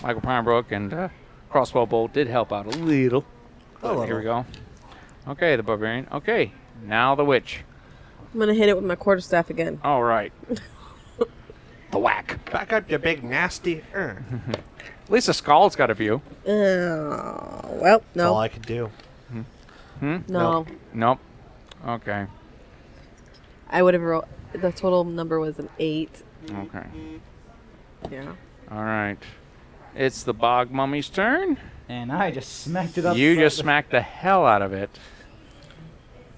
Michael Pinebrook and crossbow bolt did help out a little. Here we go. Okay, the Barbarian. Okay, now the Witch. I'm going to hit it with my quarterstaff again. All right. The whack. Back up, you big nasty. At least the Skald's got a view. Well, That's no. all I could do. No. Nope. Okay. I would have rolled. The total number was an 8. Okay. Yeah. All right. It's the Bog Mummy's turn. And I just smacked it up. You just smacked the hell out of it.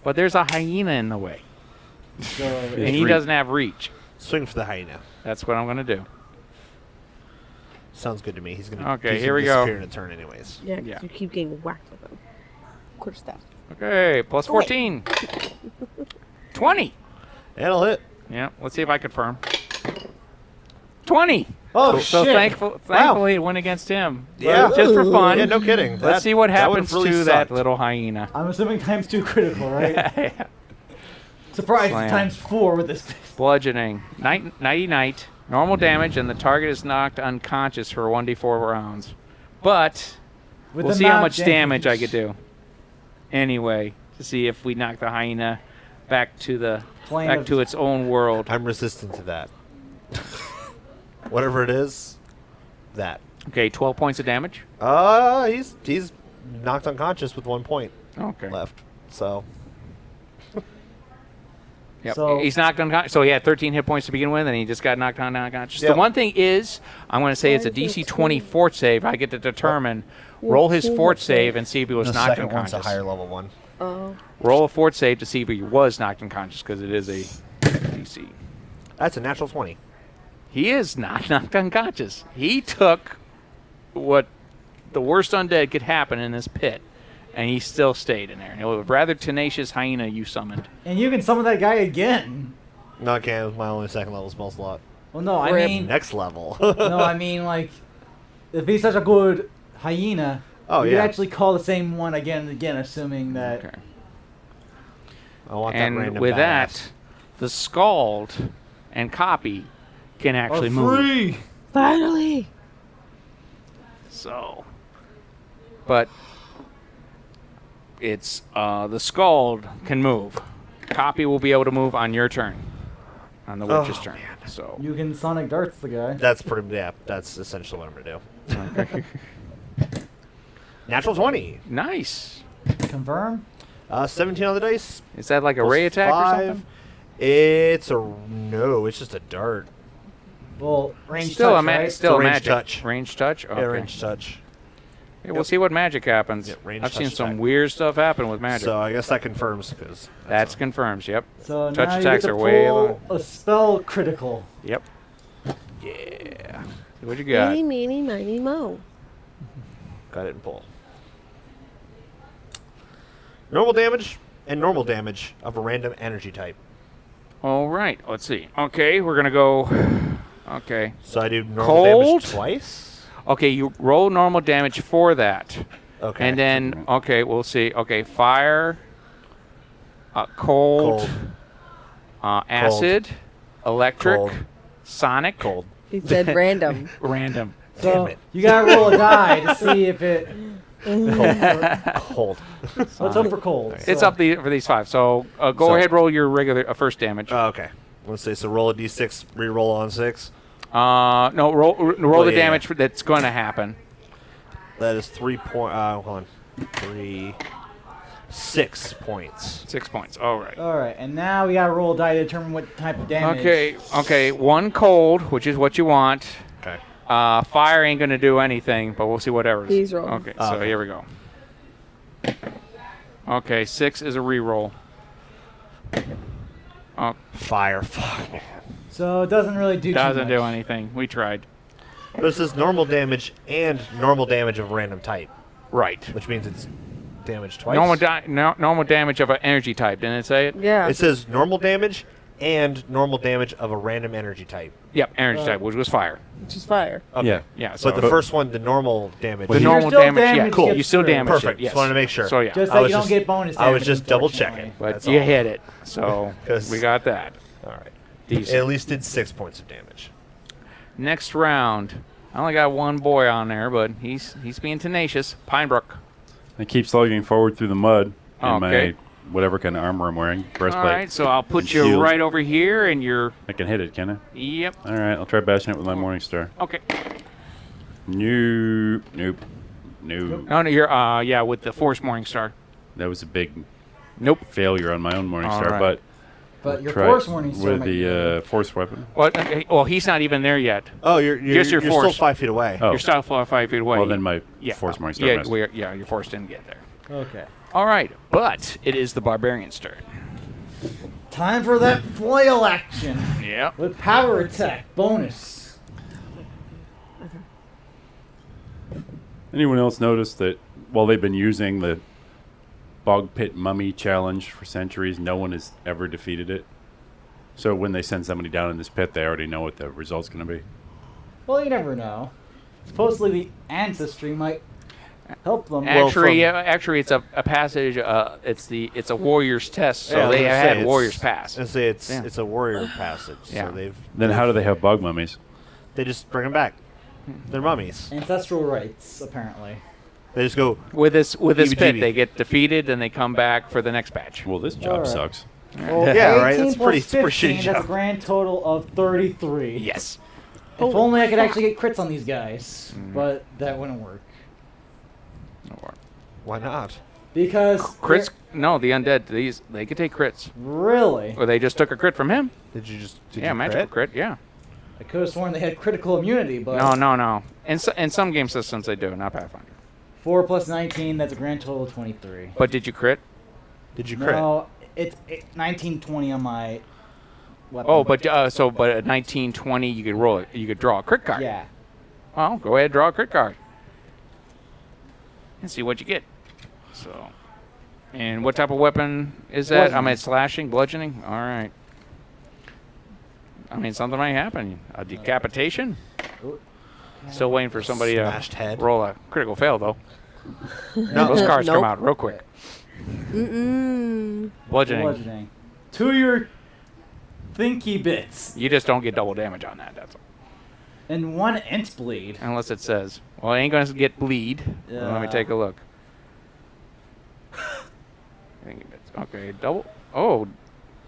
But there's a hyena in the way. So And he doesn't have reach. Swing for the hyena. That's what I'm going to do. Sounds good to me. He's going to Okay, here we go. disappear in a turn anyways. Yeah, Yeah. you keep getting whacked with them. Quarterstaff. Okay, plus 14. 20. That'll hit. Yeah, let's see if I confirm. 20. Oh, So shit. thankfully it went against him. Yeah. Just for fun. Yeah, no kidding. Let's see what happens would've really to that sucked. little hyena. I'm assuming ×2 critical, right? Surprise, Slam. ×4 with this. Bludgeoning. Night. Normal damage, and the target is knocked unconscious for 1d4 rounds. But With we'll the see how knock much damage I could do. Anyway, to see if we knock the hyena back to its own world. I'm resistant to that. Whatever it is, that. Okay, 12 points of damage. He's knocked unconscious with 1 point Okay. left. So Yep. So- He's knocked unconscious. So he had 13 hit points to begin with, and he just got knocked unconscious. Yep. The one thing is, I'm going to say it's a DC 20 fort save. I get to determine, roll his fort save and see if he was the knocked second one's unconscious. a higher level one. Oh. Roll a fort save to see if he was knocked unconscious, because it is a DC. That's a natural 20. He is not knocked unconscious. He took what the worst undead could happen in this pit, and he still stayed in there. And it was a rather tenacious hyena you summoned. And you can summon that guy again. No, I can't. It was my only second level spell slot. Well, no, I Rip. mean, Next level. no, I mean, like, if he's such a good hyena, Oh, you yeah. could actually call the same one again and again, assuming that. Okay. I want that And random with badass. that, the Skald and Copy can actually move. Free. Finally. So, but it's the Skald can move. Copy will be able to move on your turn, on the Witch's turn. man. So You can Sonic Darts the guy. That's pretty. Yeah, that's essentially what I'm gonna do. Natural 20. nice. Confirm. 17 on the dice. Is that like a plus ray attack 5. or something? It's no. It's just a dart. Well, range Still touch, a right? still a range magic touch. Range touch. Okay. Yeah, range touch. Yeah, we'll see what magic happens. Yeah, range I've seen touch some attack. weird stuff happen with magic. So I guess that confirms because That's confirms. Yep. So Touch now attacks you are get to way pull low. a spell critical. Yep. yeah. What you got? Meeny, meeny, miny, mo. Got it in pull. Normal damage and normal damage of a random energy type. All right. Let's see. Okay, we're gonna go. Okay. So I do normal Cold? damage twice. Okay, you roll normal damage for that. Okay. And then, okay, we'll see. Okay, fire, cold, acid, electric, Cold. sonic, cold. He said random. random. So Damn it. you gotta roll a die to see if it. Cold. What's up for cold? It's So- up for these 5. So go So- ahead, roll your regular first damage. Okay. Let's see. So roll a d6, re-roll on 6. No, roll the yeah. damage that's going to happen. That is 3 point. Hold on. 6 points. 6 points. All right. All right, and now we gotta roll a die to determine what type of damage. Okay. 1 cold, which is what you want. Okay. Fire ain't going to do anything, but we'll see whatever. Please roll. Okay, so Okay. here we go. Okay, 6 is a reroll. Oh, Fire. Fuck, man. So it doesn't really do. doesn't too do much. anything. We tried. This is normal damage and normal damage of random type, Right. which means it's damage twice. Normal damage of an energy type. Didn't it say it? Yeah. It says normal damage and normal damage of a random energy type. Yep, energy type, which was fire. Which is fire. Okay. Yeah. Yeah. So But the first one, the normal damage. the You're normal still damage. Yeah, damaged, cool. gets You still through. damaged Perfect. it. Yes. Just wanted to make sure. So yeah. Just I that was you don't just- get bonus I was damage, just double unfortunately. checking. But That's you all. hit it. So 'Cause- we got that. All right. Decent. It at least did 6 points of damage. Next round, I only got one boy on there, but he's being tenacious. Pinebrook. I keep slugging forward through the mud in Okay. my whatever kind of armor I'm wearing. Breastplate. All right, so I'll put And you shield. right over here, and you're. I can hit it, can I? Yep. All right, I'll try bashing it with my Morning Star. Okay. Nope. Nope. Nope. No, you're. Yeah, with the Force Morning Star. That was a big Nope. failure on my own Morning All Star, right. But your try force it warning star with might be the Force weapon. Well, he's not even there yet. Oh, you're Just your still force. 5 feet away. Oh. You're still 5 feet away. Well, then my yeah. Force Morning Star Yeah, missed. your Force didn't get there. Okay. All right, but it is the Barbarian's turn. Time for that flail action Yeah. with power attack bonus. Anyone else notice that while they've been using the Bog Pit Mummy challenge for centuries, no one has ever defeated it? So when they send somebody down in this pit, they already know what the result's going to be. Well, you never know. Supposedly the ancestry might help them. Actually, it's a passage. It's a warrior's test, so Yeah, I was they gonna have say, had it's- warrior's pass. And say it's Yeah. it's a warrior passage. Yeah. So Then how do they have bug mummies? they just bring them back. They're mummies. Ancestral rights, apparently. They just go. With this pit, Heebie-jeebie. they get defeated and they come back for the next batch. Well, this job Alright. sucks. Well, Yeah, right, 18 that's plus pretty- it's a pretty 15, shitty that's a job. grand total of 33. Yes. If only I could actually get crits on these guys, but that wouldn't work. Why not? Because Crits? No, the undead. They could take crits. Really? Or they just took a crit from him. Did you Yeah, magical crit. Yeah. I could have sworn they had critical immunity, but No. In some game systems they do, not Pathfinder. 4 plus 19, that's a grand total of 23. But did you crit? Did you crit? No, it's 1920 on my weapon. Oh, but at 1920 you could roll it. You could draw a crit card. Yeah. Well, go ahead, draw a crit card. And see what you get. So, and what type of weapon is that? I mean, slashing, bludgeoning. All right. I mean, something might happen. A decapitation. Ooh. Still waiting for somebody Smashed to head. roll a critical fail, though. No. Those cards come Nope. out real quick. Mm-mm. Bludgeoning. Bludgeoning. To your thinky bits. You just don't get double damage on that. That's all. And 1 int bleed. Unless it says, well, it ain't going to get bleed. Well, let me Yeah. take a look. I think it's- okay, double. Oh,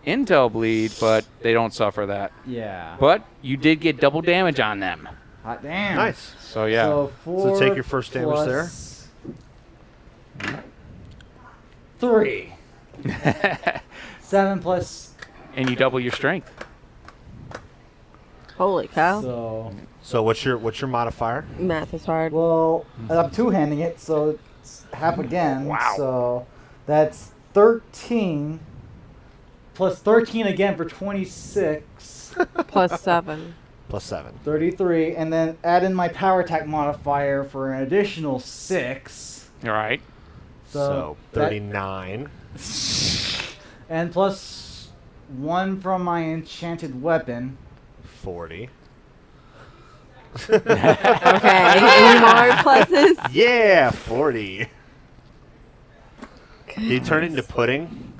intel bleed, but they don't suffer that. Yeah. But you did get double damage on them. Hot damn. Nice. So, yeah. So, 4 take your first damage there. plus 3. 7 plus. And you double your strength. Holy cow. So, So what's your modifier? Math is hard. well, I'm two-handing it, so it's half again. Wow. So that's 13 plus 13 again for 26. Plus 7. Plus 7. 33, and then add in my power attack modifier for an additional 6. All right. So that- 39. and plus 1 from my enchanted weapon. 40. Okay. Any more pluses? Yeah, 40. Did he turn into pudding?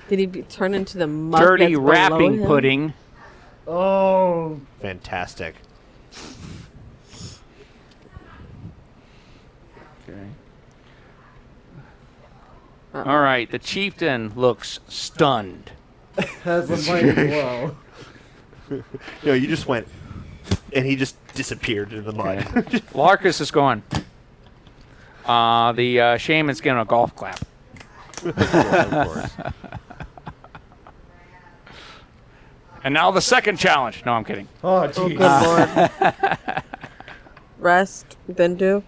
Did he turn into the mug Dirty that's below wrapping him? pudding. Oh. Fantastic. Okay. Uh-oh. All right. The chieftain looks stunned. That's a mighty blow. You just went, and he just disappeared in the mud. Larkus is going. The shaman's getting a golf clap. Of course. And now the second challenge. No, I'm kidding. Oh, Oh, jeez. good lord. Rest, then do.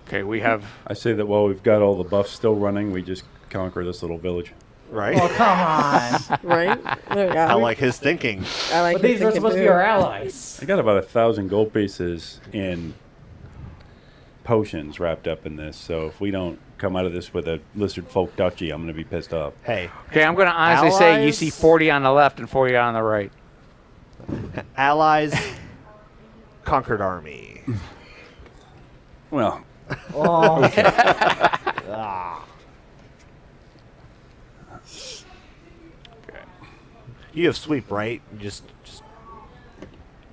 Okay, we have. I say that while we've got all the buffs still running, we just conquer this little village. Right? Oh, come on. Right? There we go. I like his thinking. I like But his these are thinking supposed to be too. our allies. I got about 1,000 gold pieces in potions wrapped up in this, so if we don't come out of this with a lizard folk duchy, I'm going to be pissed off. Hey, Okay, I'm going to honestly say you Allies? see 40 on the left and 40 on the right. allies, conquered army. Well, Oh. Ah. You have sweep, right? You just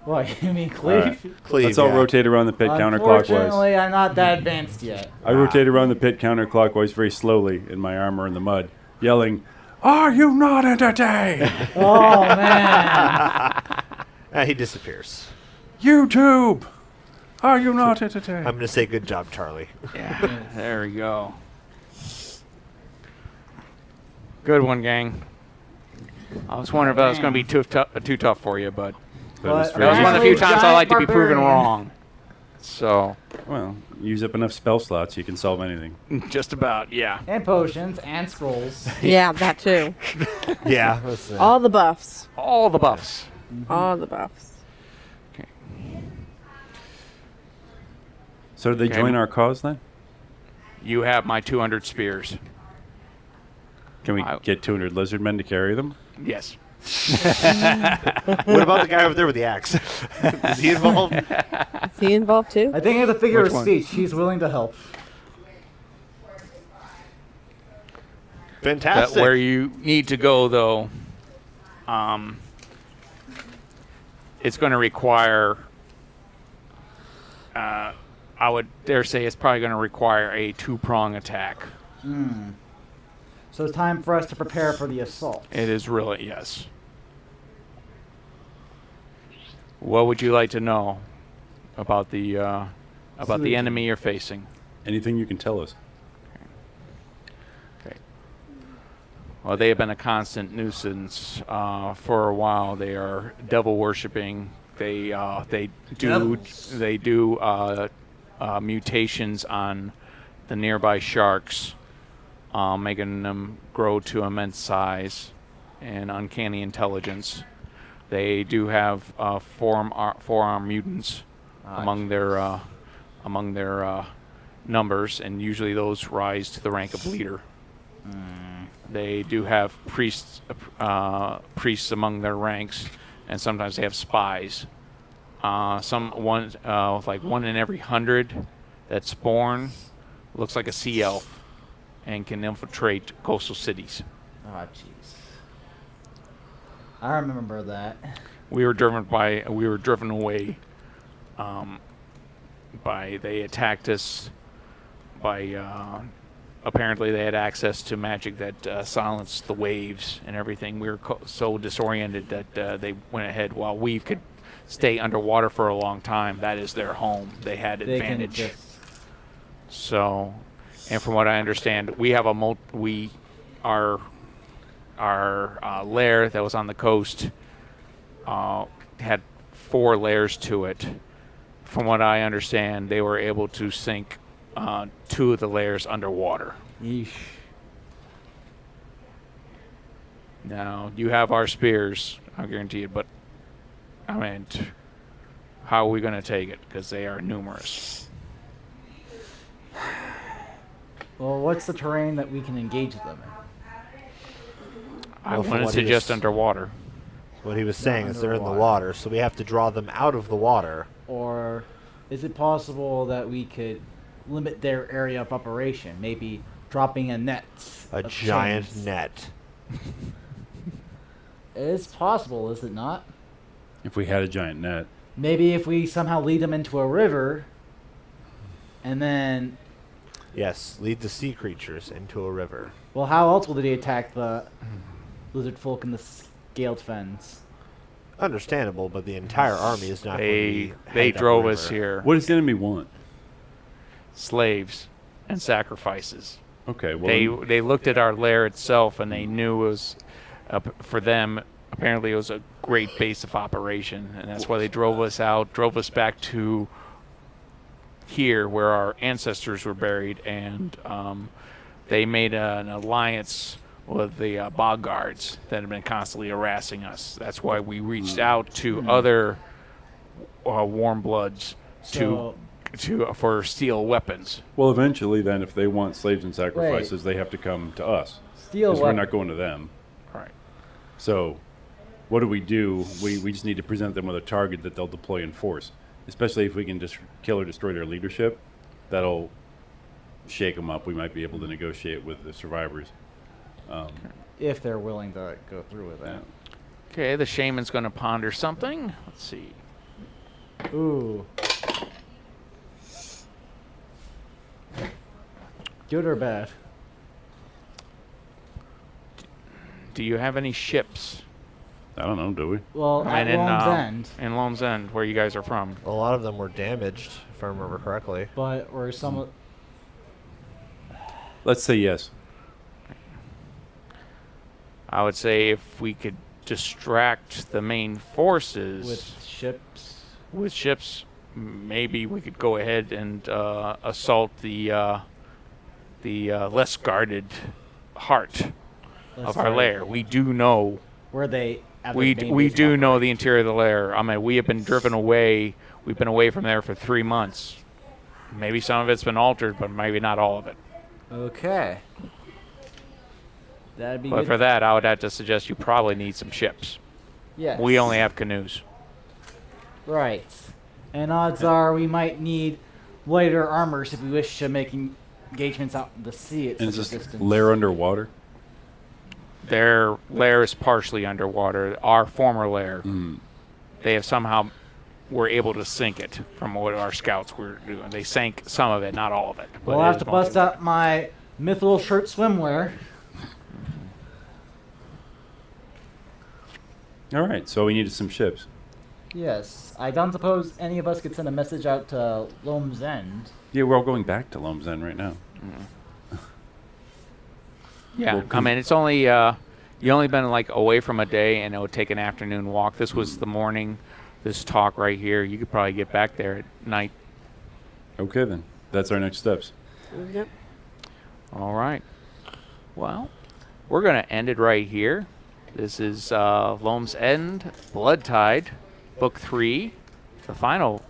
What, you mean All cleave? right. Cleave, Let's all yeah. rotate around the pit counterclockwise. Unfortunately, I'm not that advanced yet. I rotate around the pit counterclockwise very slowly in my armor in the mud, yelling, "Are you not entertained? Oh, man. He disappears. YouTube! Are you not entertained?" I'm going to say good job, Charlie. Yeah, there we go. Good one, gang. I was wondering if that was going to be too tough for you, but But it's But that was very one of the few Giant times I like to be proven Barbarian. wrong. So, well, use up enough spell slots, you can solve anything. just about, yeah. And potions and scrolls. Yeah, that too. Yeah. All the buffs. All the buffs. All the buffs. So did they Okay. join our cause then? You have my 200 spears. Can we I- get 200 lizard men to carry them? Yes. What about the guy over there with the axe? Is he involved? Is he involved too? I think I have to figure Which of one? speech. She's willing to help. Fantastic. Where you need to go, though, it's going to require, I would dare say it's probably going to require a two-prong attack. So it's time for us to prepare for the assault. It is really, yes. What would you like to know about the enemy you're facing? Anything you can tell us. Okay. Well, they have been a constant nuisance for a while. They are devil worshipping. They do mutations on the nearby sharks, making them grow to immense size and uncanny intelligence. They do have forearm mutants among their numbers, and usually those rise to the rank of leader. They do have priests among their ranks, and sometimes they have spies. Like 1 in every 100 that's born looks like a sea elf and can infiltrate coastal cities. Oh, jeez. I remember that. We were driven away they attacked us by apparently they had access to magic that silenced the waves and everything. We were so disoriented that they went ahead while we could stay underwater for a long time. That is their home. They had They can advantage. just... So, and from what I understand, we have our lair that was on the coast had 4 layers to it. From what I understand, they were able to sink 2 of the layers underwater. Yeesh. Now, you have our spears, I guarantee it, but I mean, how are we going to take it? Because they are numerous. Well, what's the terrain that we can engage them in? I Well, from wouldn't what he suggest was- underwater. What he was saying is they're in the Underwater. water, so we have to draw them out of the water. Or is it possible that we could limit their area of operation? Maybe dropping a net. A of giant chains? net. It's possible, is it not? If we had a giant net. Maybe if we somehow lead them into a river, and then, Yes, lead the sea creatures into a river. well, how else will they attack the lizard folk in the scaled fens? Understandable, but the entire army is not going They to be headed up a drove us river. here. What does the enemy want? Slaves and sacrifices. Okay, well, They looked at our lair itself and they knew it was for them. Apparently, it was a great base of operation, and that's why they drove us out, drove us back to here where our ancestors were buried, and they made an alliance with the bog guards that have been constantly harassing us. That's why we reached out to other warm bloods So- for steel weapons. well, eventually then, if they want slaves and sacrifices, they have to come to us. Steel Because we're weapon. not going to them. All right. So, what do? We just need to present them with a target that they'll deploy in force. Especially if we can just kill or destroy their leadership, that'll shake them up. We might be able to negotiate with the survivors. If they're willing to go through with that. Okay, the shaman's going to ponder something. Let's see. Ooh. Good or bad? Do you have any ships? I don't know, do we? Well, at Loam's End, in Loam's End, where you guys are from. A lot of them were damaged, if I remember correctly. but or some. Let's say yes. I would say if we could distract the main forces With ships. with ships, maybe we could go ahead and assault the less guarded heart of our lair. We do know Where they. have we their main we base of do know operation. the interior of the lair. I mean, we have been driven away. We've been away from there for 3 months. Maybe some of it's been altered, but maybe not all of it. Okay. That'd be But good. for that, I would have to suggest you probably need some ships. Yes. We only have canoes. Right. And odds are we might need lighter armors if we wish to make engagements out in the sea at And is such a this distance. lair underwater? Their lair is partially underwater. Our former lair, they have somehow were able to sink it from what our scouts were doing. They sank some of it, not all of it. but We'll it have is to mostly bust out my mithril shirt swimwear. All right, so we needed some ships. Yes. I don't suppose any of us could send a message out to Loam's End. Yeah, we're all going back to Loam's End right now. Yeah, Well, I mean, it's only you only been like away from a day, and it would take an afternoon walk. This was the morning. This talk right here, you could probably get back there at night. Okay, then. That's our next steps. Yep. All right. Well, we're gonna end it right here. This is Loam's End, Blood Tide, Book 3, the final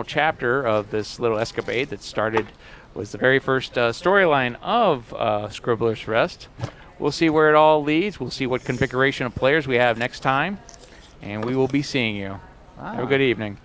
chapter of this little escapade that started was the very first storyline of Scribblers Rest. We'll see where it all leads. We'll see what configuration of players we have next time, and we will be seeing you. Have a good evening.